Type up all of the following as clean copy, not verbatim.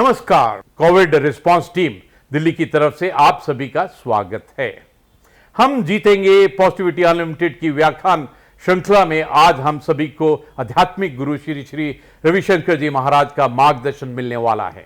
नमस्कार। Covid response team Delhi की तरफ से आप सभी का स्वागत है। हम जीतेंगे पॉजिटिविटी अनलिमिटेड की व्याख्यान श्रृंखला में आज हम सभी को आध्यात्मिक गुरु श्री श्री रविशंकर जी महाराज का मार्गदर्शन मिलने वाला है।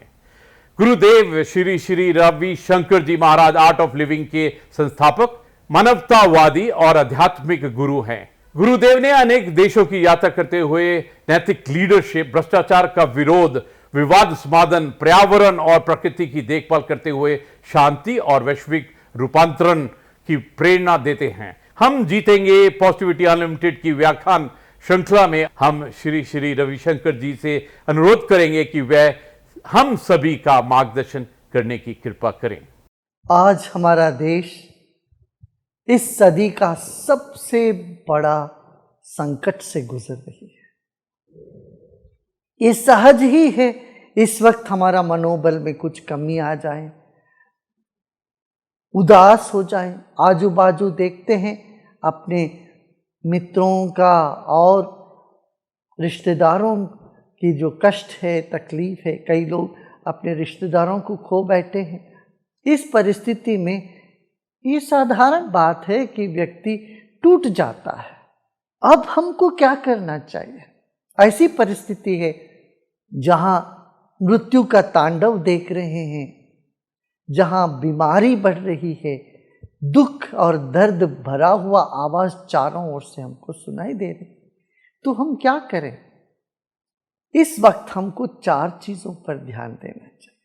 गुरुदेव श्री श्री रविशंकर जी महाराज आर्ट ऑफ लिविंग के संस्थापक, मानवतावादी और आध्यात्मिक गुरु हैं। गुरुदेव ने अनेक देशों की यात्रा करते हुए नैतिक लीडरशिप, भ्रष्टाचार का विरोध, विवाद समाधान, पर्यावरण और प्रकृति की देखभाल करते हुए शांति और वैश्विक रूपांतरण की प्रेरणा देते हैं। हम जीतेंगे पॉजिटिविटी अनलिमिटेड की व्याख्यान श्रृंखला में हम श्री श्री रविशंकर जी से अनुरोध करेंगे कि वह हम सभी का मार्गदर्शन करने की कृपा करें। आज हमारा देश इस सदी का सबसे बड़ा संकट से गुजर रही है। ये सहज ही है, इस वक्त हमारा मनोबल में कुछ कमी आ जाए, उदास हो जाए, आजू बाजू देखते हैं अपने मित्रों का और रिश्तेदारों की जो कष्ट है, तकलीफ है, कई लोग अपने रिश्तेदारों को खो बैठे हैं। इस परिस्थिति में ये साधारण बात है कि व्यक्ति टूट जाता है। अब हमको क्या करना चाहिए? ऐसी परिस्थिति है जहां मृत्यु का तांडव देख रहे हैं, जहां बीमारी बढ़ रही है, दुख और दर्द भरा हुआ आवाज चारों ओर से हमको सुनाई दे रही, तो हम क्या करें? इस वक्त हमको 4 चीजों पर ध्यान देना चाहिए।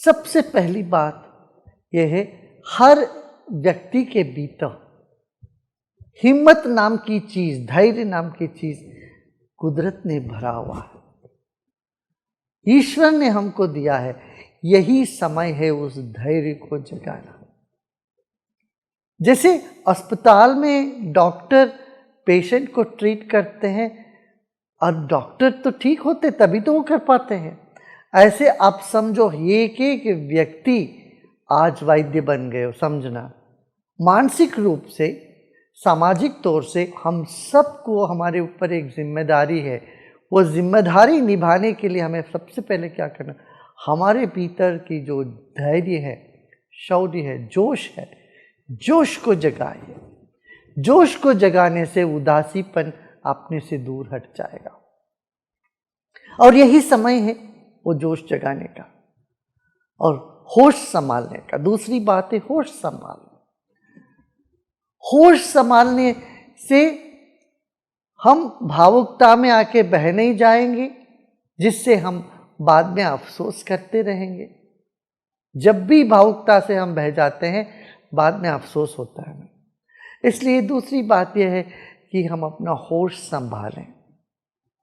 सबसे पहली बात यह है, हर व्यक्ति के भीतर हिम्मत नाम की चीज, धैर्य नाम की चीज कुदरत ने भरा हुआ है, ईश्वर ने हमको दिया है। यही समय है उस धैर्य को जगाना। जैसे अस्पताल में डॉक्टर पेशेंट को ट्रीट करते हैं और डॉक्टर तो ठीक होते तभी तो वो कर पाते हैं, ऐसे आप समझो एक एक व्यक्ति आज वैद्य बन गए हो। समझना, मानसिक रूप से, सामाजिक तौर से हम सबको हमारे ऊपर एक जिम्मेदारी है। वो जिम्मेदारी निभाने के लिए हमें सबसे पहले क्या करना, हमारे भीतर की जो धैर्य है, शौर्य है, जोश है, जोश को जगाइए। जोश को जगाने से उदासीपन अपने से दूर हट जाएगा और यही समय है वो जोश जगाने का और होश संभालने का। दूसरी बात है होश संभालना। होश संभालने से हम भावुकता में आके बह नहीं जाएंगे, जिससे हम बाद में अफसोस करते रहेंगे। जब भी भावुकता से हम बह जाते हैं, बाद में अफसोस होता है। इसलिए दूसरी बात यह है कि हम अपना होश संभालें।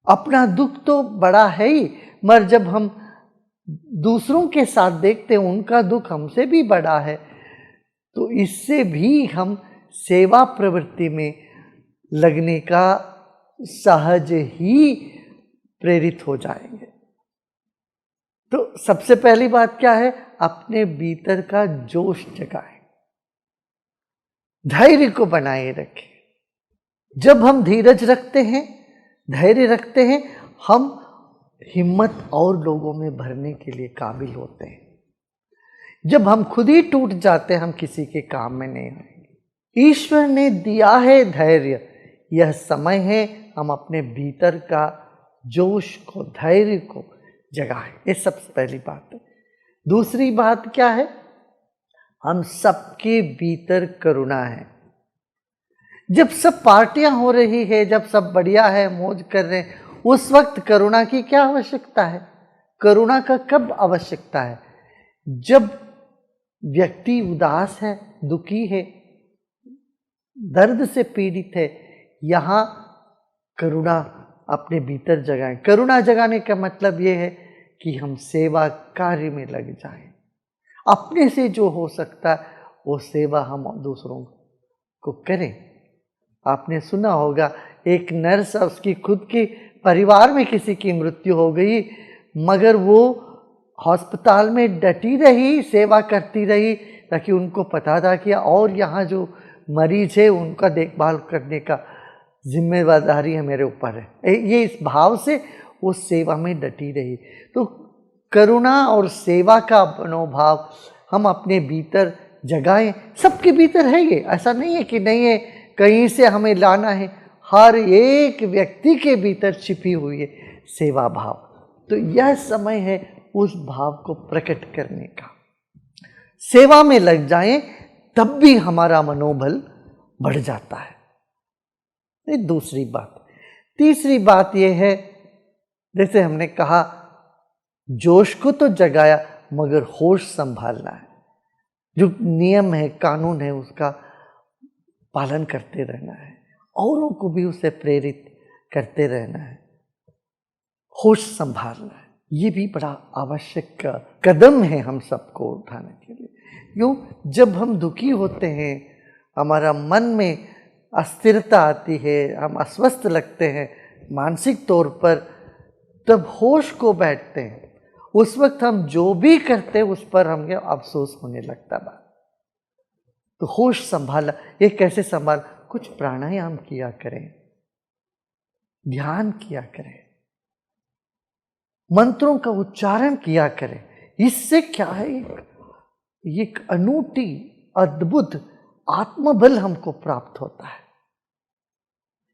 अपना दुख तो बड़ा है ही, मगर जब हम दूसरों के साथ देखते हैं उनका दुख हमसे भी बड़ा है, तो इससे भी हम सेवा प्रवृत्ति में लगने का सहज ही प्रेरित हो जाएंगे। तो सबसे पहली बात क्या है, अपने भीतर का जोश जगाएं, धैर्य को बनाए रखें। जब हम धीरज रखते हैं, धैर्य रखते हैं, हम हिम्मत और लोगों में भरने के लिए काबिल होते हैं। जब हम खुद ही टूट जाते हैं, हम किसी के काम में नहीं आएंगे। ईश्वर ने दिया है धैर्य, यह समय है हम अपने भीतर का जोश को, धैर्य को जगाएं। ये सबसे पहली बात है। दूसरी बात क्या है, हम सबके भीतर करुणा है। जब सब पार्टियां हो रही है, जब सब बढ़िया है, मौज कर रहे हैं, उस वक्त करुणा की क्या आवश्यकता है? करुणा का कब आवश्यकता है? जब व्यक्ति उदास है, दुखी है, दर्द से पीड़ित है, यहाँ करुणा अपने भीतर जगाएं। करुणा जगाने का मतलब ये है कि हम सेवा कार्य में लग जाएं। अपने से जो हो सकता है वो सेवा हम दूसरों को करें। आपने सुना होगा, एक नर्स, उसकी खुद के परिवार में किसी की मृत्यु हो गई, मगर वो अस्पताल में डटी रही, सेवा करती रही, ताकि उनको पता था कि और यहाँ जो मरीज है उनका देखभाल करने का जिम्मेदारी है मेरे ऊपर है। ये इस भाव से वो सेवा में डटी रही। तो करुणा और सेवा का मनोभाव हम अपने भीतर जगाएं। सबके भीतर है ये, ऐसा नहीं है कि नहीं है, कहीं से हमें लाना है। हर एक व्यक्ति के भीतर छिपी हुई है सेवा भाव। तो यह समय है उस भाव को प्रकट करने का। सेवा में लग जाएं तब भी हमारा मनोबल बढ़ जाता है। ये दूसरी बात। तीसरी बात यह है, जैसे हमने कहा, जोश को तो जगाया मगर होश संभालना है। जो नियम है, कानून है, उसका पालन करते रहना है, औरों को भी उसे प्रेरित करते रहना है, होश संभालना है। ये भी बड़ा आवश्यक कदम है हम सबको उठाने के लिए। क्यों? जब हम दुखी होते हैं, हमारा मन में अस्थिरता आती है, हम अस्वस्थ लगते हैं मानसिक तौर पर, तब होश को बैठते हैं। उस वक्त हम जो भी करते हैं उस पर हमें अफसोस होने लगता है। तो होश संभाला, ये कैसे संभाल? कुछ प्राणायाम किया करें, ध्यान किया करें, मंत्रों का उच्चारण किया करें। इससे क्या है, एक अनूठी अद्भुत आत्मबल हमको प्राप्त होता है।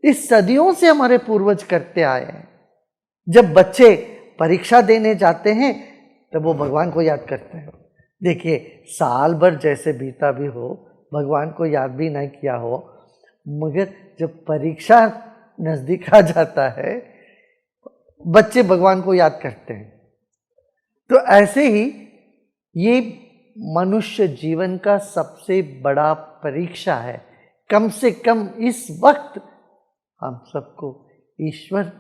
इस सदियों से हमारे पूर्वज करते आए हैं। जब बच्चे परीक्षा देने जाते हैं तब वो भगवान को याद करते हैं। देखिए, साल भर जैसे बीता भी हो, भगवान को याद भी नहीं किया हो, मगर जब परीक्षा नजदीक आ जाता है बच्चे भगवान को याद करते हैं। तो ऐसे ही ये मनुष्य जीवन का सबसे बड़ा परीक्षा है। कम से कम इस वक्त हम सबको ईश्वर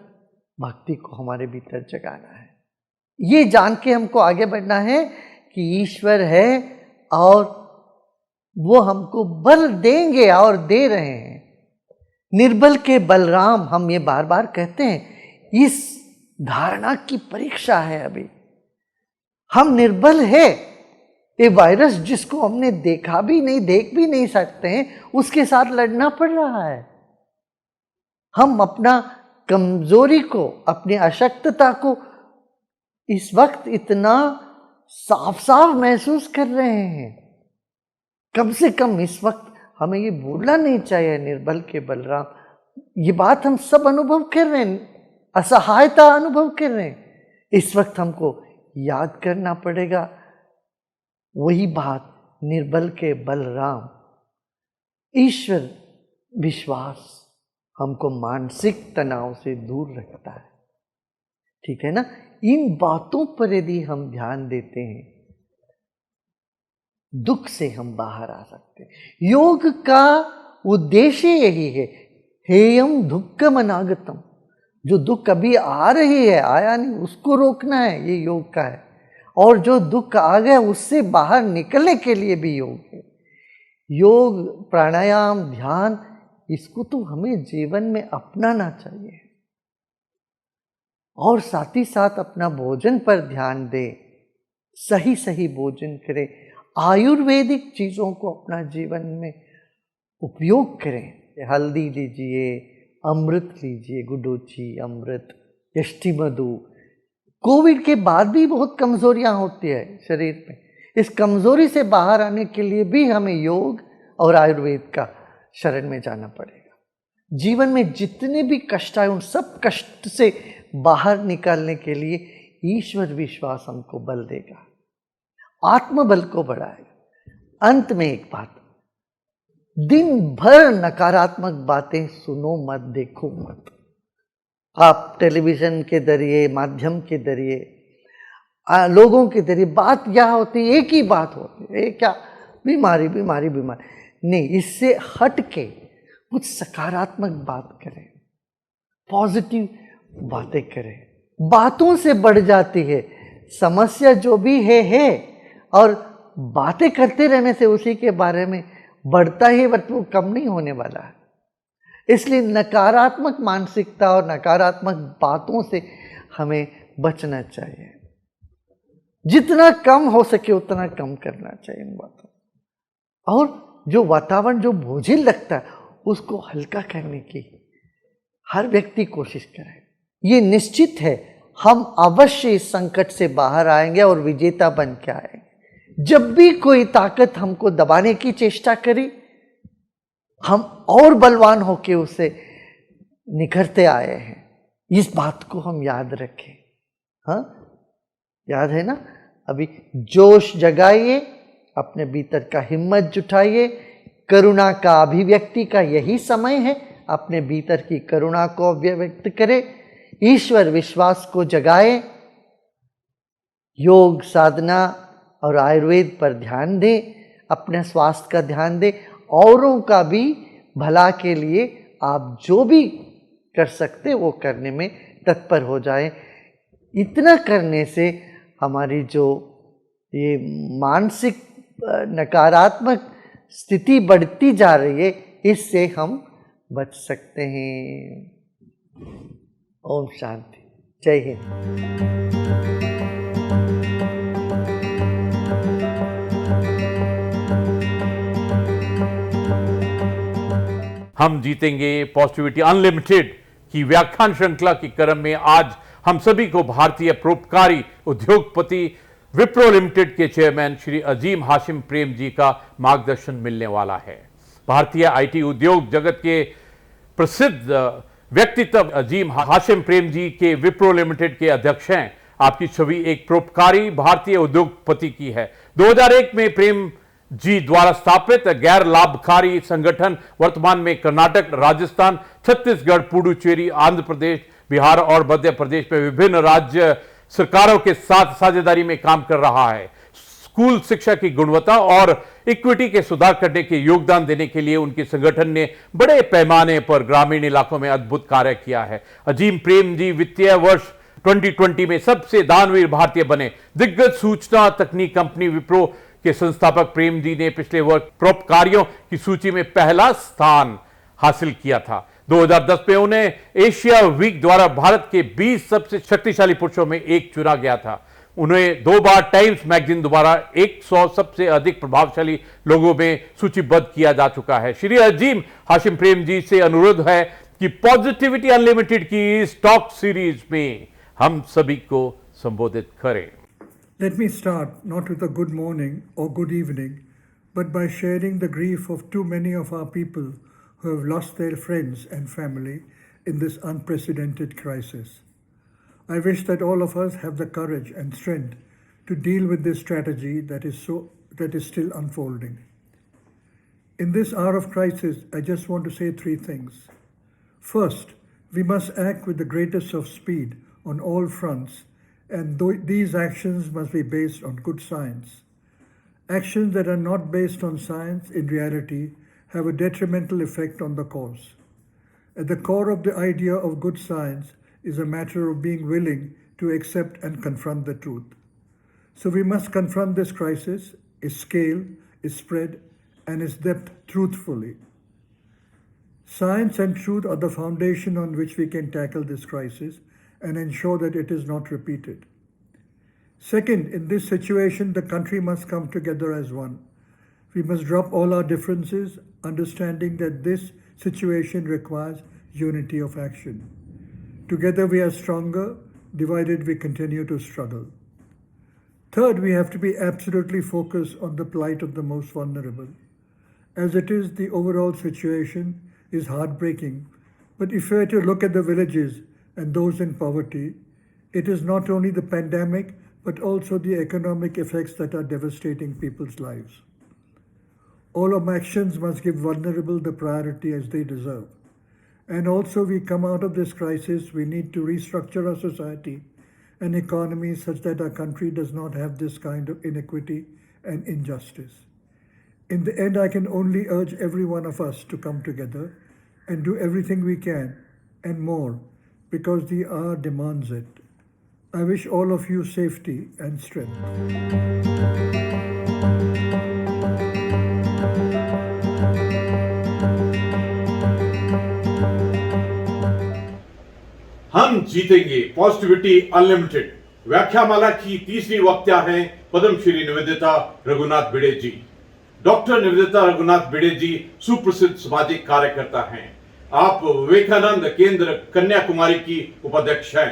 भक्ति को हमारे भीतर जगाना है। ये जान के हमको आगे बढ़ना है कि ईश्वर है और वो हमको बल देंगे और दे रहे हैं। निर्बल के बलराम, हम ये बार बार कहते हैं। इस धारणा की परीक्षा है अभी। हम निर्बल है। ये वायरस जिसको हमने देखा भी नहीं, देख भी नहीं सकते हैं, उसके साथ लड़ना पड़ रहा है। हम अपना कमजोरी को, अपनी अशक्तता को इस वक्त इतना साफ साफ महसूस कर रहे हैं। कम से कम इस वक्त हमें ये भूलना नहीं चाहिए, निर्बल के बलराम। ये बात हम सब अनुभव कर रहे हैं, असहायता अनुभव कर रहे हैं। इस वक्त हमको याद करना पड़ेगा वही बात, निर्बल के बलराम। ईश्वर विश्वास हमको मानसिक तनाव से दूर रखता है। ठीक है ना? इन बातों पर यदि हम ध्यान देते हैं, दुख से हम बाहर आ सकते हैं। योग का उद्देश्य यही है, हेयम दुक्खम अनागतम। जो दुख अभी आ रही है, आया नहीं, उसको रोकना है, ये योग का है। और जो दुख आ गया उससे बाहर निकलने के लिए भी योग है। योग, प्राणायाम, ध्यान, इसको तो हमें जीवन में अपनाना चाहिए। और साथ ही साथ अपना भोजन पर ध्यान दें, सही सही भोजन करें, आयुर्वेदिक चीज़ों को अपना जीवन में उपयोग करें। हल्दी लीजिए, अमृत लीजिए, गुडुचि, अमृत, यष्टि मधु। कोविड के बाद भी बहुत कमजोरियां होती है शरीर में। इस कमजोरी से बाहर आने के लिए भी हमें योग और आयुर्वेद का शरण में जाना पड़ेगा। जीवन में जितने भी कष्ट आए उन सब कष्ट से बाहर निकालने के लिए ईश्वर विश्वास हमको बल देगा, आत्मबल को बढ़ाएगा। अंत में एक बात, दिन भर नकारात्मक बातें सुनो मत, देखो मत। आप टेलीविजन के जरिए, माध्यम के जरिए, लोगों के जरिए बात क्या होती है, एक ही बात होती है, ये क्या, बीमारी बीमारी बीमारी। नहीं, इससे हट के कुछ सकारात्मक बात करें, पॉजिटिव बातें करें। बातों से बढ़ जाती है समस्या, जो भी है। और बातें करते रहने से उसी के बारे में बढ़ता ही, बट वो कम नहीं होने वाला है। इसलिए नकारात्मक मानसिकता और नकारात्मक बातों से हमें बचना चाहिए। जितना कम हो सके उतना कम करना चाहिए इन बातों। और जो वातावरण जो बोझिल लगता है उसको हल्का करने की हर व्यक्ति कोशिश करे। ये निश्चित है हम अवश्य इस संकट से बाहर आएंगे और विजेता बन के आएंगे। जब भी कोई ताकत हमको दबाने की चेष्टा करी, हम और बलवान होके उसे निखरते आए हैं। इस बात को हम याद रखें। हाँ, याद है ना? अभी जोश जगाइए, अपने भीतर का हिम्मत जुटाइए। करुणा का अभिव्यक्ति का यही समय है। अपने भीतर की करुणा को अभिव्यक्त करें, ईश्वर विश्वास को जगाएं, योग साधना और आयुर्वेद पर ध्यान दें, अपने स्वास्थ्य का ध्यान दें, औरों का भी भला के लिए आप जो भी कर सकते वो करने में तत्पर हो जाएं। इतना करने से हमारी जो ये मानसिक नकारात्मक स्थिति बढ़ती जा रही है, इससे हम बच सकते हैं। ओम शांति, जय हिंद। हम जीतेंगे पॉजिटिविटी अनलिमिटेड की व्याख्यान श्रृंखला के क्रम में आज हम सभी को भारतीय परोपकारी उद्योगपति विप्रो लिमिटेड के चेयरमैन श्री अजीम हाशिम प्रेम जी का मार्गदर्शन मिलने वाला है। भारतीय आईटी उद्योग जगत के प्रसिद्ध व्यक्तित्व अजीम हाशिम प्रेम जी के विप्रो लिमिटेड के अध्यक्ष हैं। आपकी छवि एक परोपकारी भारतीय उद्योगपति की है। 2001 में प्रेम जी द्वारा स्थापित गैर लाभकारी संगठन वर्तमान में कर्नाटक, राजस्थान, छत्तीसगढ़, पुडुचेरी, आंध्र प्रदेश, बिहार और मध्य प्रदेश में विभिन्न राज्य सरकारों के साथ साझेदारी में काम कर रहा है। स्कूल शिक्षा की गुणवत्ता और इक्विटी के सुधार करने के योगदान देने के लिए उनके संगठन ने बड़े पैमाने पर ग्रामीण इलाकों में अद्भुत कार्य किया है। अजीम प्रेम जी वित्तीय वर्ष 2020 में सबसे दानवीर भारतीय बने। दिग्गज सूचना तकनीक कंपनी विप्रो के संस्थापक प्रेम जी ने पिछले वर्ष परोपकारियों की सूची में पहला स्थान हासिल किया था। 2010 में उन्हें एशिया वीक द्वारा भारत के 20 सबसे शक्तिशाली पुरुषों में एक चुना गया था। उन्हें 2 बार टाइम्स मैगजीन द्वारा 100 सबसे अधिक प्रभावशाली लोगों में सूचीबद्ध किया जा चुका है। श्री अजीम हाशिम प्रेम जी से अनुरोध है कि पॉजिटिविटी अनलिमिटेड की इस टॉक सीरीज में हम सभी को संबोधित करें। Let me start not with a good morning or good evening, but by sharing the grief of too many of our people who have lost their friends and family in this unprecedented crisis. I wish that all of us have the courage and strength to deal with this tragedy that is still unfolding. In this hour of crisis, I just want to say 3 things. First, we must act with the greatest of speed on all fronts, and these actions must be based on good science. Actions that are not based on science in reality have a detrimental effect on the cause. At the core of the idea of good science is a matter of being willing to accept and confront the truth. So we must confront this crisis, its scale, its spread, and its depth truthfully. Science and truth are the foundation on which we can tackle this crisis and ensure that it is not repeated. Second, in this situation, the country must come together as one. We must drop all our differences, understanding that this situation requires unity of action. Together we are stronger, divided we continue to struggle. Third, we have to be absolutely focused on the plight of the most vulnerable. As it is, the overall situation is heartbreaking, but if we were to look at the villages and those in poverty, it is not only the pandemic, but also the economic effects that are devastating people's lives. All our actions must give vulnerable the priority as they deserve. And also, we come out of this crisis, we need to restructure our society and economy such that our country does not have this kind of inequity and injustice. In the end, I can only urge every one of us to come together and do everything we can and more, because the hour demands it. I wish all of you safety and strength. हम जीतेंगे positivity unlimited व्याख्यामाला की तीसरी वक्ता हैं पद्मश्री निवेदिता रघुनाथ भिड़े जी। Doctor Nivedita Raghunath भिड़े जी सुप्रसिद्ध सामाजिक कार्यकर्ता हैं। आप विवेकानंद केंद्र कन्याकुमारी की उपाध्यक्ष हैं।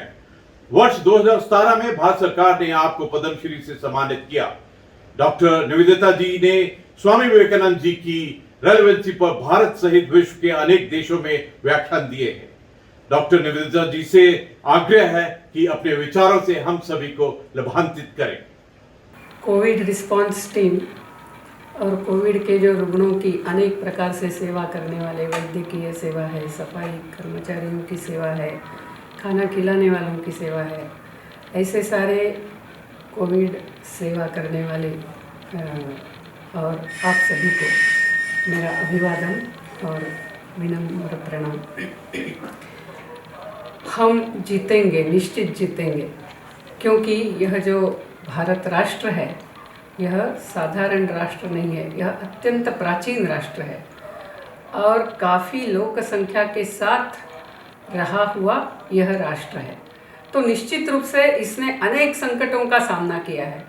वर्ष 2017 में भारत सरकार ने आपको पद्मश्री से सम्मानित किया। डॉक्टर निवेदिता जी ने स्वामी विवेकानंद जी की रेलेवेंसी पर भारत सहित विश्व के अनेक देशों में व्याख्यान दिए हैं। डॉक्टर निवेदिता जी से आग्रह है कि अपने विचारों से हम सभी को लाभान्वित करें। कोविड रिस्पांस टीम और कोविड के जो रुग्णों की अनेक प्रकार से सेवा करने वाले, वैद्यकीय सेवा है, सफाई कर्मचारियों की सेवा है, खाना खिलाने वालों की सेवा है, ऐसे सारे कोविड सेवा करने वाले और आप सभी को मेरा अभिवादन और विनम्र प्रणाम। हम जीतेंगे, निश्चित जीतेंगे, क्योंकि यह जो भारत राष्ट्र है यह साधारण राष्ट्र नहीं है, यह अत्यंत प्राचीन राष्ट्र है और काफ़ी लोक संख्या के साथ रहा हुआ यह राष्ट्र है। तो निश्चित रूप से इसने अनेक संकटों का सामना किया है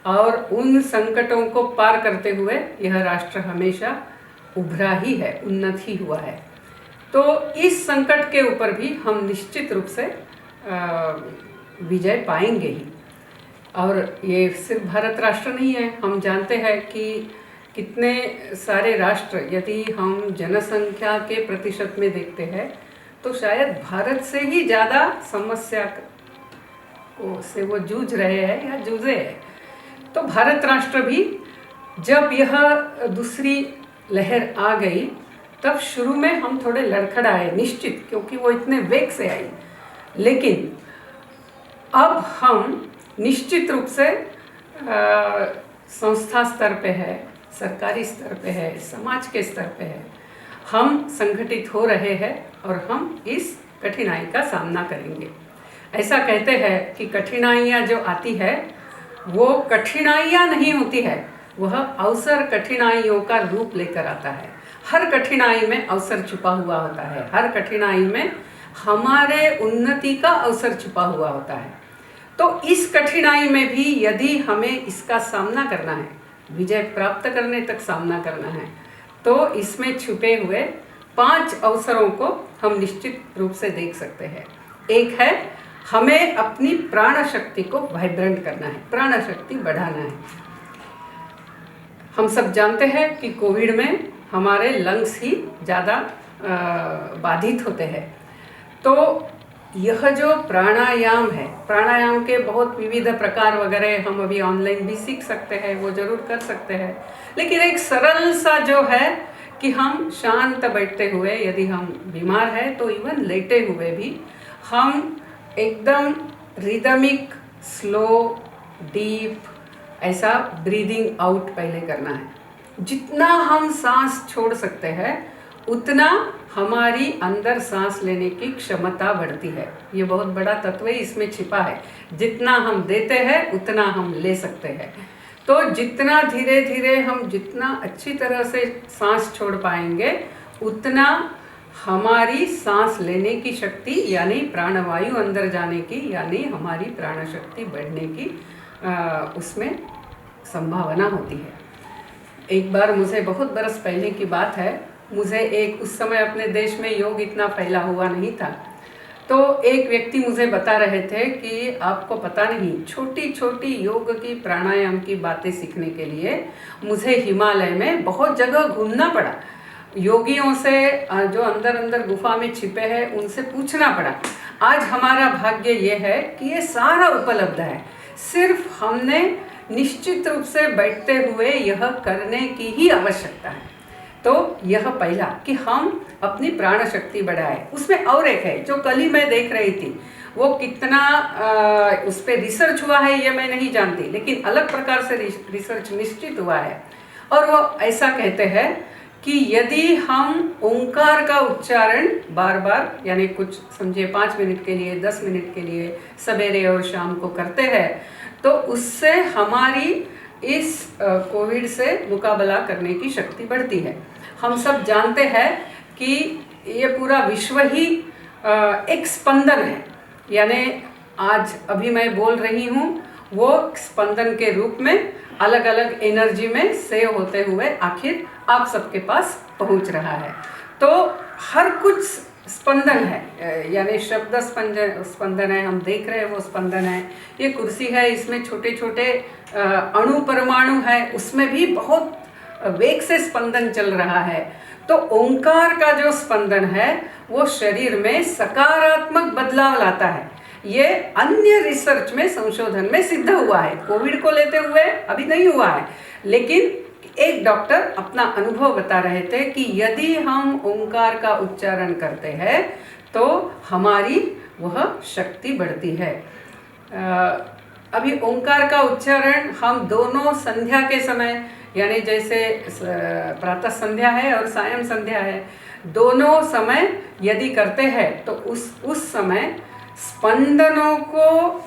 और उन संकटों को पार करते हुए यह राष्ट्र हमेशा उभरा ही है, उन्नत ही हुआ है। तो इस संकट के ऊपर भी हम निश्चित रूप से विजय पाएंगे ही। और ये सिर्फ भारत राष्ट्र नहीं है, हम जानते हैं कि कितने सारे राष्ट्र, यदि हम जनसंख्या के प्रतिशत में देखते हैं तो शायद भारत से ही ज़्यादा समस्या से वो जूझ रहे हैं या जूझे हैं। तो भारत राष्ट्र भी जब यह दूसरी लहर आ गई तब शुरू में हम थोड़े लड़खड़ाए निश्चित, क्योंकि वो इतने वेग से आई, लेकिन अब हम निश्चित रूप से संस्था स्तर पे है, सरकारी स्तर पे है, समाज के स्तर पे है, हम संगठित हो रहे हैं और हम इस कठिनाई का सामना करेंगे। ऐसा कहते हैं कि कठिनाइयाँ जो आती है वो कठिनाइयाँ नहीं होती है, वह अवसर कठिनाइयों का रूप लेकर आता है। हर कठिनाई में अवसर छुपा हुआ होता है, हर कठिनाई में हमारे उन्नति का अवसर छुपा हुआ होता है। तो इस कठिनाई में भी यदि हमें इसका सामना करना है, विजय प्राप्त करने तक सामना करना है, तो इसमें छुपे हुए 5 अवसरों को हम निश्चित रूप से देख सकते हैं। एक है, हमें अपनी प्राण शक्ति को वाइब्रेंट करना है, प्राण शक्ति बढ़ाना है। हम सब जानते हैं कि कोविड में हमारे लंग्स ही ज़्यादा बाधित होते हैं। तो यह जो प्राणायाम है, प्राणायाम के बहुत विविध प्रकार वगैरह हम अभी ऑनलाइन भी सीख सकते हैं, वो जरूर कर सकते हैं, लेकिन एक सरल सा जो है कि हम शांत बैठते हुए, यदि हम बीमार हैं तो इवन लेटे हुए भी हम एकदम रिदमिक, स्लो, डीप ऐसा ब्रीदिंग आउट पहले करना है। जितना हम सांस छोड़ सकते हैं उतना हमारी अंदर सांस लेने की क्षमता बढ़ती है। ये बहुत बड़ा तत्व ही इसमें छिपा है। जितना हम देते हैं उतना हम ले सकते हैं। तो जितना धीरे धीरे हम जितना अच्छी तरह से सांस छोड़ पाएंगे उतना हमारी सांस लेने की शक्ति यानी प्राणवायु अंदर जाने की यानी हमारी प्राण शक्ति बढ़ने की उसमें संभावना होती है। एक बार मुझे बहुत बरस पहले की बात है, मुझे एक उस समय अपने देश में योग इतना फैला हुआ नहीं था, तो एक व्यक्ति मुझे बता रहे थे कि आपको पता नहीं, छोटी छोटी योग की प्राणायाम की बातें सीखने के लिए मुझे हिमालय में बहुत जगह घूमना पड़ा। योगियों से जो अंदर अंदर गुफा में छिपे हैं उनसे पूछना पड़ा। आज हमारा भाग्य ये है कि ये सारा उपलब्ध है, सिर्फ हमने निश्चित रूप से बैठते हुए यह करने की ही आवश्यकता है। तो यह पहला कि हम अपनी प्राण शक्ति बढ़ाएं। उसमें और एक है जो कल ही मैं देख रही थी, वो कितना उस पर रिसर्च हुआ है ये मैं नहीं जानती, लेकिन अलग प्रकार से रिसर्च निश्चित हुआ है। और वो ऐसा कहते हैं कि यदि हम ओंकार का उच्चारण बार बार यानी कुछ समझिए 5 मिनट के लिए, 10 मिनट के लिए सवेरे और शाम को करते हैं तो उससे हमारी इस कोविड से मुकाबला करने की शक्ति बढ़ती है। हम सब जानते हैं कि ये पूरा विश्व ही एक स्पंदन है, यानी आज अभी मैं बोल रही हूँ वो स्पंदन के रूप में अलग अलग एनर्जी में सेव होते हुए आखिर आप सबके पास पहुँच रहा है। तो हर कुछ स्पंदन है, यानी शब्द स्पंदन है, हम देख रहे हैं वो स्पंदन है। ये कुर्सी है, इसमें छोटे छोटे अणु परमाणु है, उसमें भी बहुत वेग से स्पंदन चल रहा है। तो ओंकार का जो स्पंदन है वो शरीर में सकारात्मक बदलाव लाता है। ये अन्य रिसर्च में, संशोधन में सिद्ध हुआ है। कोविड को लेते हुए अभी नहीं हुआ है, लेकिन एक डॉक्टर अपना अनुभव बता रहे थे कि यदि हम ओंकार का उच्चारण करते हैं तो हमारी वह शक्ति बढ़ती है। अभी ओंकार का उच्चारण हम दोनों संध्या के समय, यानी जैसे प्रातः संध्या है और सायं संध्या है, दोनों समय यदि करते हैं तो उस समय स्पंदनों को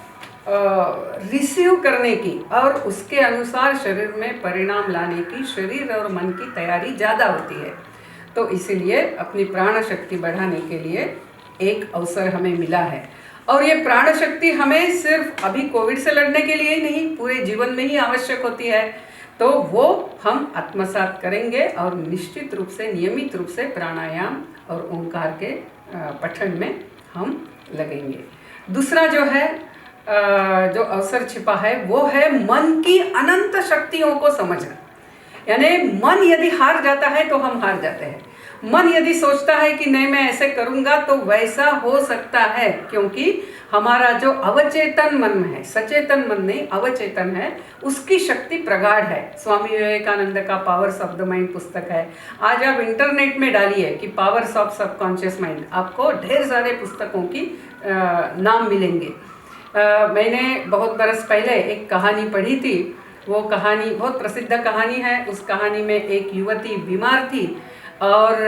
रिसीव करने की और उसके अनुसार शरीर में परिणाम लाने की, शरीर और मन की तैयारी ज़्यादा होती है। तो इसीलिए अपनी प्राण शक्ति बढ़ाने के लिए एक अवसर हमें मिला है। और ये प्राण शक्ति हमें सिर्फ अभी कोविड से लड़ने के लिए ही नहीं, पूरे जीवन में ही आवश्यक होती है। तो वो हम आत्मसात करेंगे और निश्चित रूप से, नियमित रूप से प्राणायाम और ओंकार के पठन में हम लगेंगे। दूसरा जो है, जो अवसर छिपा है वो है मन की अनंत शक्तियों को समझना। यानी मन यदि हार जाता है तो हम हार जाते हैं। मन यदि सोचता है कि नहीं मैं ऐसे करूँगा तो वैसा हो सकता है, क्योंकि हमारा जो अवचेतन मन है, सचेतन मन नहीं अवचेतन है, उसकी शक्ति प्रगाढ़ है। स्वामी विवेकानंद का पावर्स ऑफ द माइंड पुस्तक है। आज आप इंटरनेट में डालिए कि पावर्स ऑफ सबकॉन्शियस माइंड, आपको ढेर सारे पुस्तकों की नाम मिलेंगे। मैंने बहुत बरस पहले एक कहानी पढ़ी थी। वो कहानी बहुत प्रसिद्ध कहानी है। उस कहानी में एक युवती बीमार थी और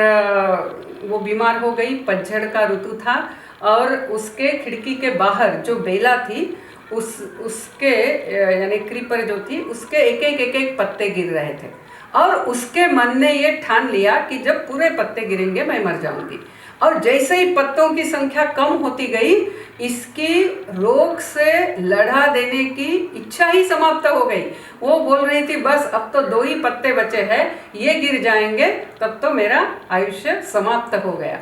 वो बीमार हो गई। पतझड़ का ऋतु था और उसके खिड़की के बाहर जो बेला थी उसके यानी क्रीपर जो थी उसके एक एक पत्ते गिर रहे थे और उसके मन ने ये ठान लिया कि जब पूरे पत्ते गिरेंगे मैं मर जाऊंगी। और जैसे ही पत्तों की संख्या कम होती गई, इसकी रोग से लड़ा देने की इच्छा ही समाप्त हो गई। वो बोल रही थी बस अब तो 2 ही पत्ते बचे हैं, ये गिर जाएंगे तब तो मेरा आयुष्य समाप्त हो गया।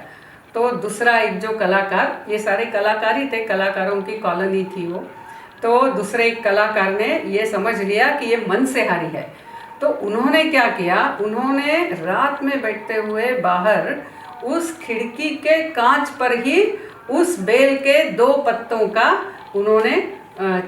तो दूसरा एक जो कलाकार, ये सारे कलाकार ही थे, कलाकारों की कॉलोनी थी वो, तो दूसरे एक कलाकार ने ये समझ लिया कि ये मन से हारी है। तो उन्होंने क्या किया, उन्होंने रात में बैठते हुए बाहर उस खिड़की के कांच पर ही उस बेल के 2 पत्तों का उन्होंने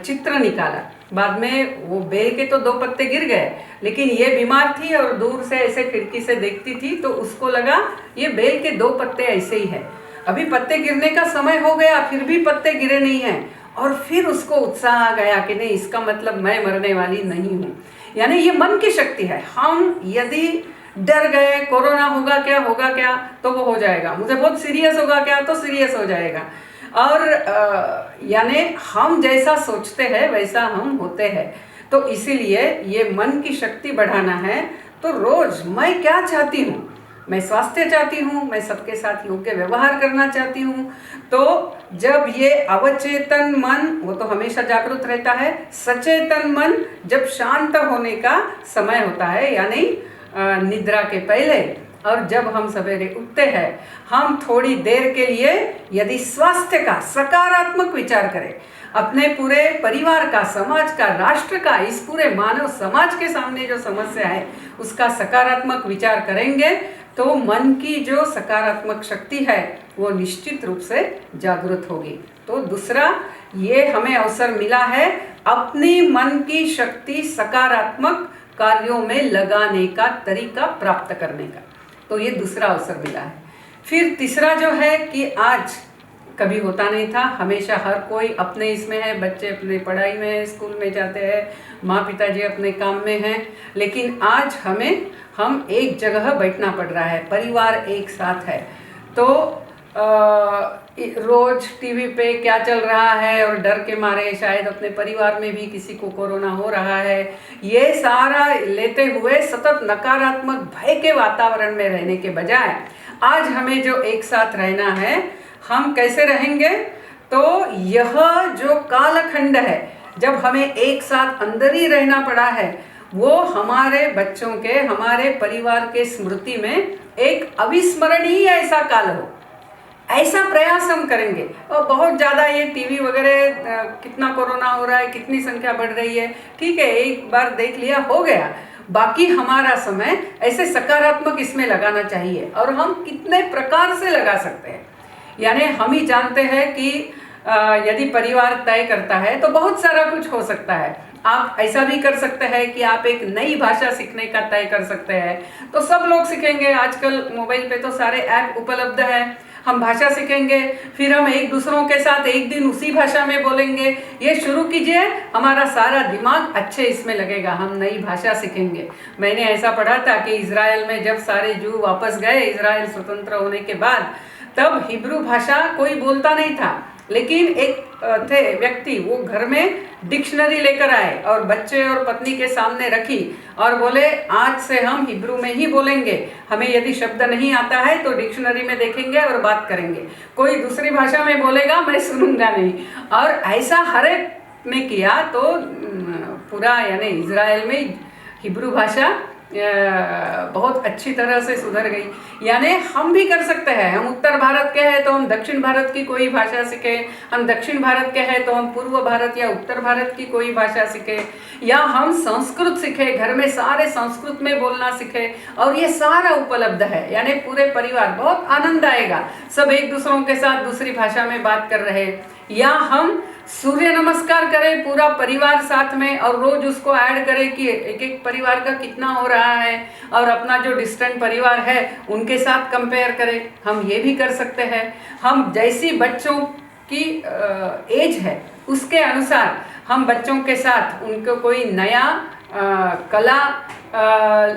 चित्र निकाला। बाद में वो बेल के तो 2 पत्ते गिर गए, लेकिन ये बीमार थी और दूर से ऐसे खिड़की से देखती थी तो उसको लगा ये बेल के 2 पत्ते ऐसे ही है। अभी पत्ते गिरने का समय हो गया फिर भी पत्ते गिरे नहीं हैं। और फिर उसको उत्साह आ गया कि नहीं, इसका मतलब मैं मरने वाली नहीं हूँ। यानी ये मन की शक्ति है। हम यदि डर गए कोरोना होगा क्या तो वो हो जाएगा, मुझे बहुत सीरियस होगा क्या तो सीरियस हो जाएगा। और यानी हम जैसा सोचते हैं वैसा हम होते हैं। तो इसीलिए ये मन की शक्ति बढ़ाना है। तो रोज मैं क्या चाहती हूँ, मैं स्वास्थ्य चाहती हूँ, मैं सबके साथ योग्य व्यवहार करना चाहती हूँ। तो जब ये अवचेतन मन, वो तो हमेशा जागरूक रहता है, सचेतन मन जब शांत होने का समय होता है, यानी निद्रा के पहले, और जब हम सवेरे उठते हैं, हम थोड़ी देर के लिए यदि स्वास्थ्य का सकारात्मक विचार करें, अपने पूरे परिवार का, समाज का, राष्ट्र का, इस पूरे मानव समाज के सामने जो समस्या है उसका सकारात्मक विचार करेंगे तो मन की जो सकारात्मक शक्ति है वो निश्चित रूप से जागृत होगी। तो दूसरा ये हमें अवसर मिला है अपनी मन की शक्ति सकारात्मक कार्यों में लगाने का तरीका प्राप्त करने का। तो ये दूसरा अवसर मिला है। फिर तीसरा जो है कि आज कभी होता नहीं था, हमेशा हर कोई अपने इसमें है, बच्चे अपने पढ़ाई में है, स्कूल में जाते हैं, माँ पिताजी अपने काम में हैं, लेकिन आज हम एक जगह बैठना पड़ रहा है, परिवार एक साथ है। तो रोज टीवी पे क्या चल रहा है और डर के मारे शायद अपने परिवार में भी किसी को कोरोना हो रहा है, ये सारा लेते हुए सतत नकारात्मक भय के वातावरण में रहने के बजाय आज हमें जो एक साथ रहना है, हम कैसे रहेंगे? तो यह जो कालखंड है जब हमें एक साथ अंदर ही रहना पड़ा है, वो हमारे बच्चों के, हमारे परिवार के स्मृति में एक अविस्मरणीय ऐसा काल हो, ऐसा प्रयास हम करेंगे। और बहुत ज़्यादा ये टीवी वगैरह कितना कोरोना हो रहा है, कितनी संख्या बढ़ रही है, ठीक है, एक बार देख लिया हो गया, बाकी हमारा समय ऐसे सकारात्मक इसमें लगाना चाहिए। और हम कितने प्रकार से लगा सकते हैं, यानी हम ही जानते हैं कि यदि परिवार तय करता है तो बहुत सारा कुछ हो सकता है। आप ऐसा भी कर सकते हैं कि आप एक नई भाषा सीखने का तय कर सकते हैं, तो सब लोग सीखेंगे। आजकल मोबाइल पे तो सारे ऐप उपलब्ध हैं, हम भाषा सीखेंगे, फिर हम एक दूसरों के साथ एक दिन उसी भाषा में बोलेंगे। ये शुरू कीजिए, हमारा सारा दिमाग अच्छे इसमें लगेगा, हम नई भाषा सीखेंगे। मैंने ऐसा पढ़ा था कि इजराइल में जब सारे जू वापस गए इजराइल स्वतंत्र होने के बाद, तब हिब्रू भाषा कोई बोलता नहीं था, लेकिन एक थे व्यक्ति, वो घर में डिक्शनरी लेकर आए और बच्चे और पत्नी के सामने रखी और बोले आज से हम हिब्रू में ही बोलेंगे, हमें यदि शब्द नहीं आता है तो डिक्शनरी में देखेंगे और बात करेंगे, कोई दूसरी भाषा में बोलेगा मैं सुनूंगा नहीं। और ऐसा हर एक ने किया, तो पूरा यानी इजराइल में हिब्रू भाषा बहुत अच्छी तरह से सुधर गई। यानी हम भी कर सकते हैं, हम उत्तर भारत के हैं तो हम दक्षिण भारत की कोई भाषा सीखें, हम दक्षिण भारत के हैं तो हम पूर्व भारत या उत्तर भारत की कोई भाषा सीखें, या हम संस्कृत सीखें, घर में सारे संस्कृत में बोलना सीखें। और ये सारा उपलब्ध है, यानी पूरे परिवार, बहुत आनंद आएगा, सब एक दूसरों के साथ दूसरी भाषा में बात कर रहे। या हम सूर्य नमस्कार करें पूरा परिवार साथ में, और रोज उसको ऐड करें कि एक एक परिवार का कितना हो रहा है, और अपना जो डिस्टेंट परिवार है उनके साथ कंपेयर करें, हम ये भी कर सकते हैं। हम जैसी बच्चों की एज है उसके अनुसार हम बच्चों के साथ उनको कोई नया कला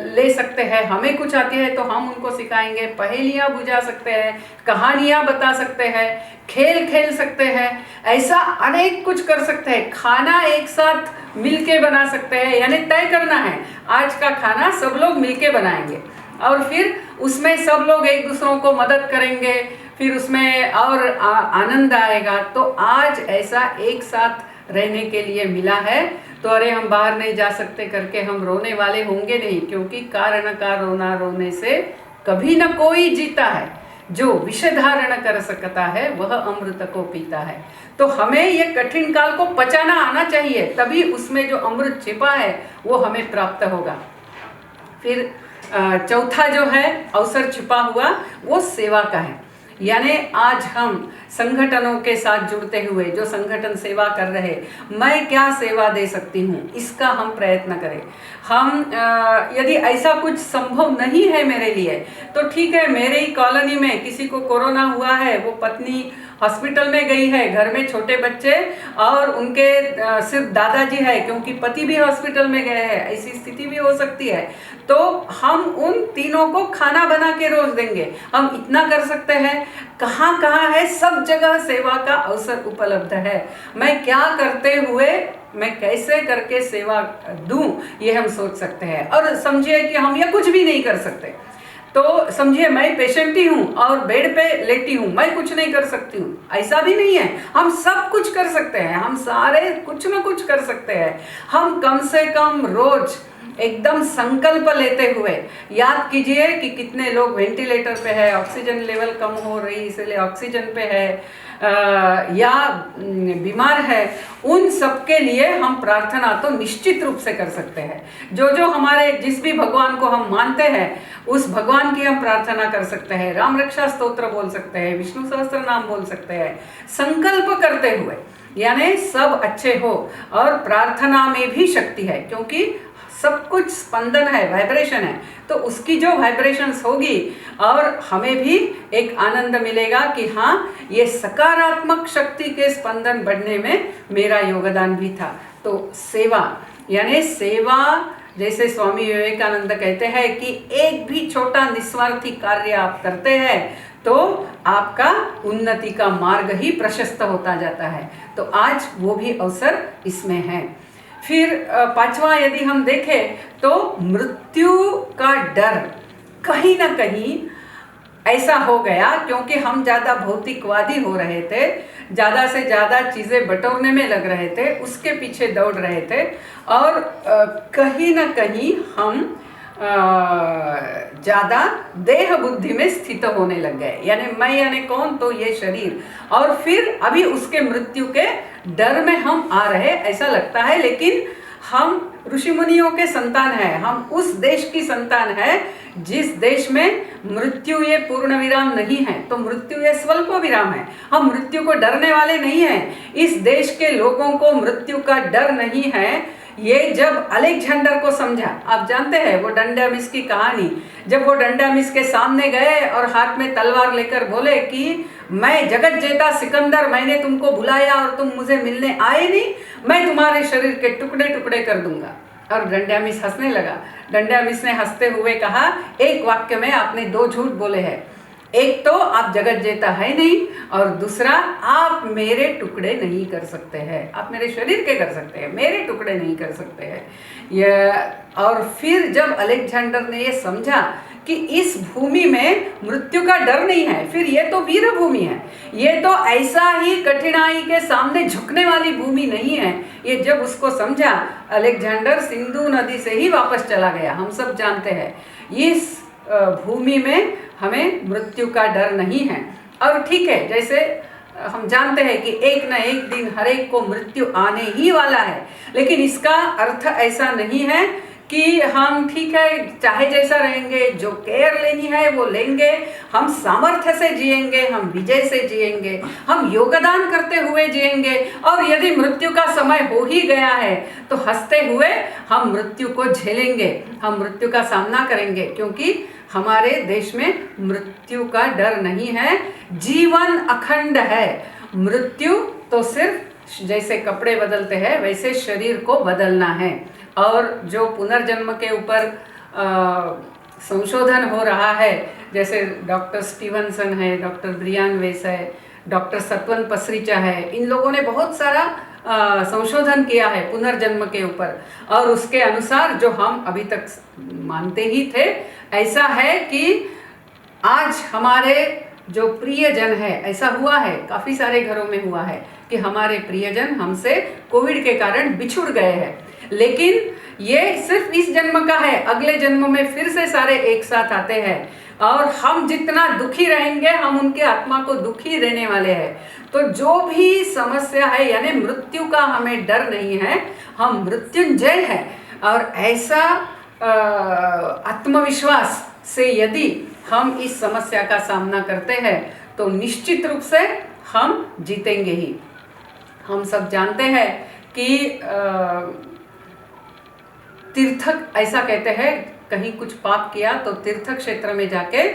ले सकते हैं। हमें कुछ आती है तो हम उनको सिखाएंगे, पहेलियाँ बुझा सकते हैं, कहानियाँ बता सकते हैं, खेल खेल सकते हैं, ऐसा अनेक कुछ कर सकते हैं। खाना एक साथ मिलके बना सकते हैं, यानी तय करना है आज का खाना सब लोग मिलके बनाएंगे, और फिर उसमें सब लोग एक दूसरों को मदद करेंगे, फिर उसमें और आनंद आएगा। तो आज ऐसा एक साथ रहने के लिए मिला है, तो अरे हम बाहर नहीं जा सकते करके हम रोने वाले होंगे नहीं, क्योंकि कारण का रोना रोने से कभी न कोई जीता है, जो विष धारण कर सकता है वह अमृत को पीता है। तो हमें ये कठिन काल को पचाना आना चाहिए, तभी उसमें जो अमृत छिपा है वो हमें प्राप्त होगा। फिर चौथा जो है अवसर छिपा हुआ, वो सेवा का है। यानी आज हम संगठनों के साथ जुड़ते हुए, जो संगठन सेवा कर रहे, मैं क्या सेवा दे सकती हूँ, इसका हम प्रयत्न करें। हम यदि ऐसा कुछ संभव नहीं है मेरे लिए, तो ठीक है, मेरे ही कॉलोनी में किसी को कोरोना हुआ है, वो पत्नी हॉस्पिटल में गई है, घर में छोटे बच्चे और उनके सिर्फ दादाजी है, क्योंकि पति भी हॉस्पिटल में गए हैं, ऐसी स्थिति भी हो सकती है। तो हम उन तीनों को खाना बना के रोज देंगे, हम इतना कर सकते हैं। कहाँ कहाँ है, सब जगह सेवा का अवसर उपलब्ध है। मैं क्या करते हुए मैं कैसे करके सेवा दूं, ये हम सोच सकते हैं। और समझिए कि हम ये कुछ भी नहीं कर सकते, तो समझिए मैं पेशेंट ही हूँ और बेड पे लेटी हूँ, मैं कुछ नहीं कर सकती हूँ, ऐसा भी नहीं है। हम सब कुछ कर सकते हैं, हम सारे कुछ ना कुछ कर सकते हैं। हम कम से कम रोज एकदम संकल्प लेते हुए याद कीजिए कि कितने लोग वेंटिलेटर पे है, ऑक्सीजन लेवल कम हो रही इसलिए ऑक्सीजन पे है, या बीमार है, उन सब के लिए हम प्रार्थना तो निश्चित रूप से कर सकते हैं। जो जो हमारे जिस भी भगवान को हम मानते हैं उस भगवान की हम प्रार्थना कर सकते हैं, राम रक्षा स्तोत्र बोल सकते हैं, विष्णु सहस्त्र नाम बोल सकते हैं, संकल्प करते हुए, यानी सब अच्छे हो। और प्रार्थना में भी शक्ति है, क्योंकि सब कुछ स्पंदन है, वाइब्रेशन है, तो उसकी जो वाइब्रेशंस होगी और हमें भी एक आनंद मिलेगा कि हाँ, ये सकारात्मक शक्ति के स्पंदन बढ़ने में मेरा योगदान भी था। तो सेवा, यानी सेवा, जैसे स्वामी विवेकानंद कहते हैं कि एक भी छोटा निस्वार्थी कार्य आप करते हैं तो आपका उन्नति का मार्ग ही प्रशस्त होता जाता है। तो आज वो भी अवसर इसमें है। फिर पांचवा यदि हम देखें तो मृत्यु का डर कहीं ना कहीं ऐसा हो गया, क्योंकि हम ज़्यादा भौतिकवादी हो रहे थे, ज़्यादा से ज़्यादा चीज़ें बटोरने में लग रहे थे, उसके पीछे दौड़ रहे थे, और कहीं ना कहीं हम ज़्यादा देह बुद्धि में स्थित होने लग गए, यानी मैं यानी कौन, तो ये शरीर। और फिर अभी उसके मृत्यु के डर में हम आ रहे ऐसा लगता है, लेकिन हम ऋषि मुनियों के संतान हैं, हम उस देश की संतान है जिस देश में मृत्यु ये पूर्ण विराम नहीं है, तो मृत्यु ये स्वल्प विराम है। हम मृत्यु को डरने वाले नहीं हैं। इस देश के लोगों को मृत्यु का डर नहीं है। ये जब अलेक्जेंडर को समझा, आप जानते हैं वो डंडामिस की कहानी, जब वो डंडामिस के सामने गए और हाथ में तलवार लेकर बोले कि मैं जगत जेता सिकंदर, मैंने तुमको बुलाया और तुम मुझे मिलने आए नहीं, मैं तुम्हारे शरीर के टुकड़े टुकड़े कर दूंगा। और डंडामिस हंसने लगा। डंडामिस ने हंसते हुए कहा, एक वाक्य में आपने दो झूठ बोले हैं, एक तो आप जगत जेता है नहीं, और दूसरा आप मेरे टुकड़े नहीं कर सकते हैं। आप मेरे शरीर के कर सकते हैं, मेरे टुकड़े नहीं कर सकते हैं। और फिर जब अलेक्जेंडर ने ये समझा कि इस भूमि में मृत्यु का डर नहीं है, फिर ये तो वीर भूमि है, ये तो ऐसा ही कठिनाई के सामने झुकने वाली भूमि नहीं है, ये जब उसको समझा, अलेक्जेंडर सिंधु नदी से ही वापस चला गया। हम सब जानते हैं इस भूमि में हमें मृत्यु का डर नहीं है। और ठीक है, जैसे हम जानते हैं कि एक न एक दिन हर एक को मृत्यु आने ही वाला है, लेकिन इसका अर्थ ऐसा नहीं है कि हम ठीक है चाहे जैसा रहेंगे, जो केयर लेनी है वो लेंगे, हम सामर्थ्य से जिएंगे, हम विजय से जिएंगे, हम योगदान करते हुए जिएंगे, और यदि मृत्यु का समय हो ही गया है तो हंसते हुए हम मृत्यु को झेलेंगे, हम मृत्यु का सामना करेंगे, क्योंकि हमारे देश में मृत्यु का डर नहीं है। जीवन अखंड है। मृत्यु तो सिर्फ जैसे कपड़े बदलते हैं वैसे शरीर को बदलना है। और जो पुनर्जन्म के ऊपर संशोधन हो रहा है, जैसे डॉक्टर स्टीवनसन है, डॉक्टर ब्रियान वेस है, डॉक्टर सत्वन पसरीचा है, इन लोगों ने बहुत सारा संशोधन किया है पुनर्जन्म के ऊपर, और उसके अनुसार जो हम अभी तक मानते ही थे, ऐसा है कि आज हमारे जो प्रियजन है, ऐसा हुआ है काफ़ी सारे घरों में हुआ है कि हमारे प्रियजन हमसे कोविड के कारण बिछुड़ गए हैं, लेकिन ये सिर्फ इस जन्म का है, अगले जन्म में फिर से सारे एक साथ आते हैं, और हम जितना दुखी रहेंगे हम उनके आत्मा को दुखी रहने वाले हैं। तो जो भी समस्या है, यानी मृत्यु का हमें डर नहीं है, हम मृत्युंजय हैं। और ऐसा आत्मविश्वास से यदि हम इस समस्या का सामना करते हैं तो निश्चित रूप से हम जीतेंगे ही। हम सब जानते हैं कि तीर्थक ऐसा कहते हैं, कहीं कुछ पाप किया तो तीर्थ क्षेत्र में जाके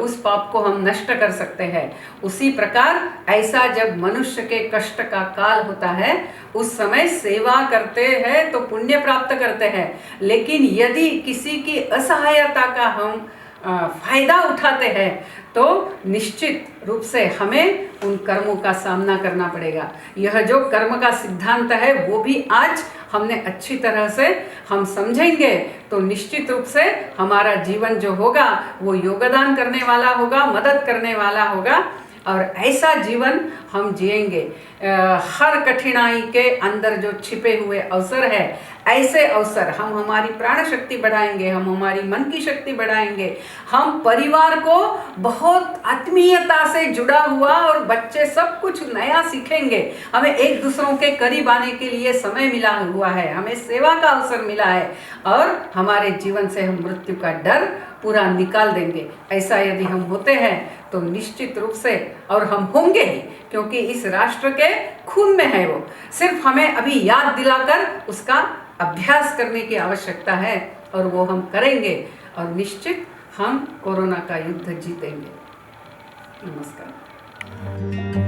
उस पाप को हम नष्ट कर सकते हैं। उसी प्रकार ऐसा जब मनुष्य के कष्ट का काल होता है उस समय सेवा करते हैं तो पुण्य प्राप्त करते हैं, लेकिन यदि किसी की असहायता का हम फायदा उठाते हैं तो निश्चित रूप से हमें उन कर्मों का सामना करना पड़ेगा। यह जो कर्म का सिद्धांत है वो भी आज हमने अच्छी तरह से हम समझेंगे तो निश्चित रूप से हमारा जीवन जो होगा वो योगदान करने वाला होगा, मदद करने वाला होगा, और ऐसा जीवन हम जिएंगे। हर कठिनाई के अंदर जो छिपे हुए अवसर है, ऐसे अवसर हम हमारी प्राण शक्ति बढ़ाएंगे, हम हमारी मन की शक्ति बढ़ाएंगे, हम परिवार को बहुत आत्मीयता से जुड़ा हुआ और बच्चे सब कुछ नया सीखेंगे। हमें एक दूसरों के करीब आने के लिए समय मिला हुआ है, हमें सेवा का अवसर मिला है, और हमारे जीवन से हम मृत्यु का डर पूरा निकाल देंगे। ऐसा यदि हम होते हैं तो निश्चित रूप से, और हम होंगे ही, क्योंकि इस राष्ट्र के खून में है वो, सिर्फ हमें अभी याद दिलाकर उसका अभ्यास करने की आवश्यकता है, और वो हम करेंगे, और निश्चित हम कोरोना का युद्ध जीतेंगे। नमस्कार।